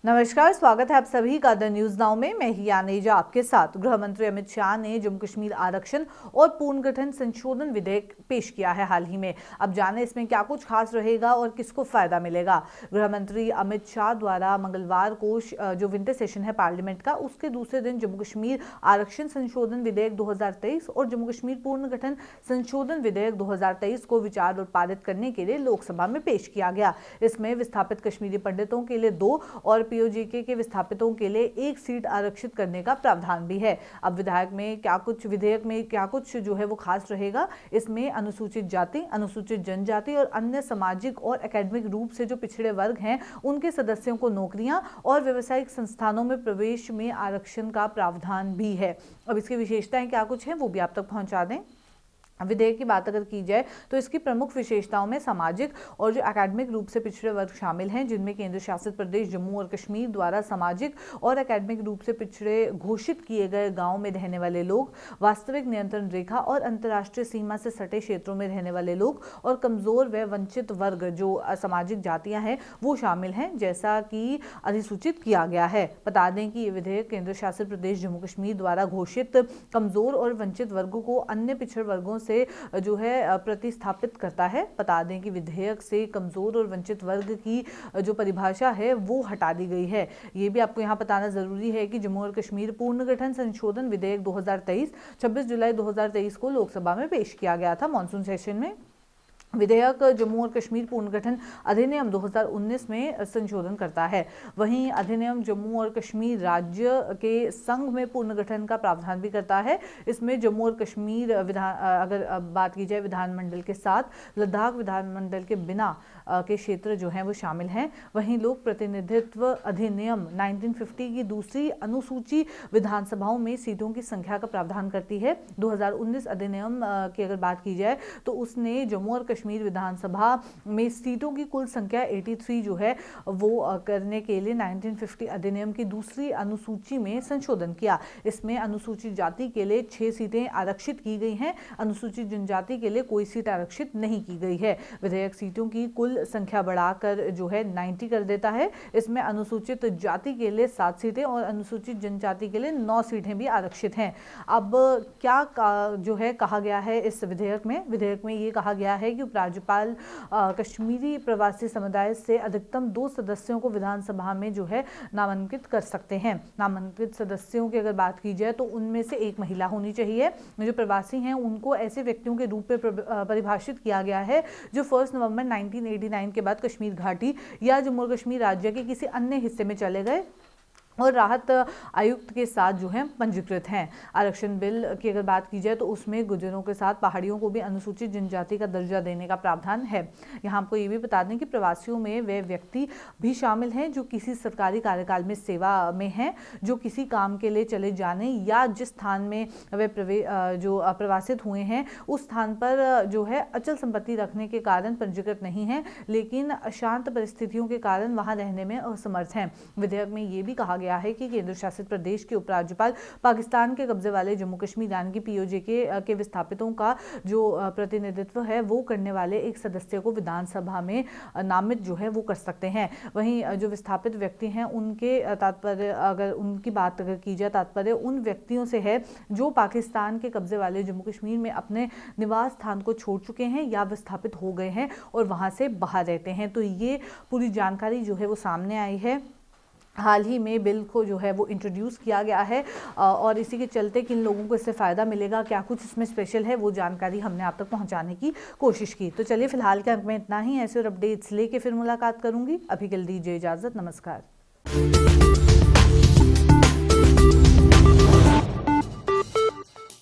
नमस्कार, स्वागत है आप सभी का द न्यूज नाउ में। मैं ही यानेजा आपके साथ। गृह मंत्री अमित शाह ने जम्मू कश्मीर आरक्षण और पुनर्गठन संशोधन विधेयक पेश किया है हाल ही में। अब जाने इसमें क्या कुछ खास रहेगा और किसको फायदा मिलेगा। गृह मंत्री अमित शाह द्वारा मंगलवार को जो विंटर सेशन है पार्लियामेंट का, उसके दूसरे दिन जम्मू कश्मीर आरक्षण संशोधन विधेयक 2023 और जम्मू कश्मीर पुनर्गठन संशोधन विधेयक 2023 को विचार और पारित करने के लिए लोकसभा में पेश किया गया। इसमें विस्थापित कश्मीरी पंडितों के लिए 2 और पीओजेके के विस्थापितों के लिए 1 सीट आरक्षित करने का प्रावधान भी है। अब विधेयक में क्या कुछ जो है वो खास रहेगा। इसमें अनुसूचित जाति, अनुसूचित जनजाति और अन्य सामाजिक और एकेडमिक रूप से जो पिछड़े वर्ग हैं, उनके सदस्यों को नौकरियां और व्यावसायिक संस्थानों में प्रवेश में आरक्षण का प्रावधान भी है। अब इसकी विशेषताएं क्या कुछ हैं वो भी आप तक पहुंचा दें। विधेयक की बात अगर की जाए तो इसकी प्रमुख विशेषताओं में सामाजिक और जो एकेडमिक रूप से पिछड़े वर्ग शामिल हैं, जिनमें केंद्र शासित प्रदेश जम्मू और कश्मीर द्वारा सामाजिक और एकेडमिक रूप से पिछड़े घोषित किए गए गांव में रहने वाले लोग, वास्तविक नियंत्रण रेखा और अंतर्राष्ट्रीय सीमा से सटे क्षेत्रों में रहने वाले लोग और कमजोर व वंचित वर्ग जो सामाजिक जातियां हैं वो शामिल हैं, जैसा कि अधिसूचित किया गया है। बता दें कि ये विधेयक केंद्र शासित प्रदेश जम्मू कश्मीर द्वारा घोषित कमजोर और वंचित वर्गों को अन्य पिछड़े वर्गों से जो है प्रतिस्थापित करता है। बता दें कि विधेयक से कमजोर और वंचित वर्ग की जो परिभाषा है वो हटा दी गई है। ये भी आपको यहाँ बताना जरूरी है कि जम्मू और कश्मीर पुनर्गठन संशोधन विधेयक 2023 26 जुलाई 2023 को लोकसभा में पेश किया गया था मॉनसून सेशन में। विधेयक जम्मू और कश्मीर पुनर्गठन अधिनियम 2019 में संशोधन करता है। वहीं अधिनियम जम्मू और कश्मीर राज्य के संघ में पुनर्गठन का प्रावधान भी करता है। इसमें जम्मू और कश्मीर अगर बात की जाए विधानमंडल के साथ लद्दाख विधानमंडल के बिना के क्षेत्र जो हैं वो शामिल हैं। वहीं लोक प्रतिनिधित्व अधिनियम 1950 की दूसरी अनुसूची विधानसभाओं में सीटों की संख्या का प्रावधान करती है। 2019 अधिनियम की अगर बात की जाए तो उसने जम्मू और कश्मीर विधानसभा में सीटों की कुल संख्या 83 जो है वो करने के लिए 1950 अधिनियम की दूसरी अनुसूची में संशोधन किया। इसमें अनुसूचित जाति के लिए 6 सीटें आरक्षित की गई हैं। अनुसूचित जनजाति के लिए कोई सीट आरक्षित नहीं की गई है। विधेयक सीटों की कुल संख्या बढ़ाकर जो है 90 कर देता है। इसमें अनुसूचित जाति के लिए 7 सीटें और अनुसूचित जनजाति के लिए 9 सीटें भी आरक्षित हैं। अब क्या जो है कहा गया है इस विधेयक में ये कहा गया है कि राज्यपाल कश्मीरी प्रवासी समुदाय से अधिकतम 2 सदस्यों को विधानसभा में जो है नामांकित कर सकते हैं। नामांकित सदस्यों की अगर बात की जाए तो उनमें से 1 महिला होनी चाहिए। जो प्रवासी हैं उनको ऐसे व्यक्तियों के रूप में परिभाषित किया गया है जो 1 नवंबर 1989 के बाद कश्मीर घाटी या जम्मू और कश्मीर राज्य के किसी अन्य हिस्से में चले गए और राहत आयुक्त के साथ जो है पंजीकृत हैं। आरक्षण बिल की अगर बात की जाए तो उसमें गुर्जरों के साथ पहाड़ियों को भी अनुसूचित जनजाति का दर्जा देने का प्रावधान है। यहाँ आपको ये भी बता दें कि प्रवासियों में वे व्यक्ति भी शामिल हैं जो किसी सरकारी कार्यकाल में सेवा में हैं, जो किसी काम के लिए चले जाने या जिस स्थान में वे जो प्रवासित हुए हैं उस स्थान पर जो है अचल संपत्ति रखने के कारण पंजीकृत नहीं है, लेकिन अशांत परिस्थितियों के कारण वहाँ रहने में असमर्थ हैं। विधेयक में ये भी कहा गया है कि केंद्र शासित प्रदेश के उपराज्यपाल पाकिस्तान के कब्जे वाले जम्मू कश्मीर यानी कि पीओजेके के विस्थापितों का जो प्रतिनिधित्व है वो करने वाले एक सदस्य को विधानसभा में नामित जो है वो कर सकते हैं। वहीं जो विस्थापित व्यक्ति हैं उनके तात्पर्य अगर उनकी बात अगर की जाए, तात्पर्य उन व्यक्तियों से है जो पाकिस्तान के कब्जे वाले जम्मू कश्मीर में अपने निवास स्थान को छोड़ चुके हैं या विस्थापित हो गए हैं और वहां से बाहर रहते हैं। तो ये पूरी जानकारी जो है वो सामने आई है। हाल ही में बिल को जो है वो इंट्रोड्यूस किया गया है और इसी के चलते किन लोगों को इससे फ़ायदा मिलेगा, क्या कुछ इसमें स्पेशल है, वो जानकारी हमने आप तक पहुंचाने की कोशिश की। तो चलिए फिलहाल के अंक में इतना ही। ऐसे और अपडेट्स लेके फिर मुलाकात करूंगी। अभी के लिए दीजिए इजाज़त। नमस्कार।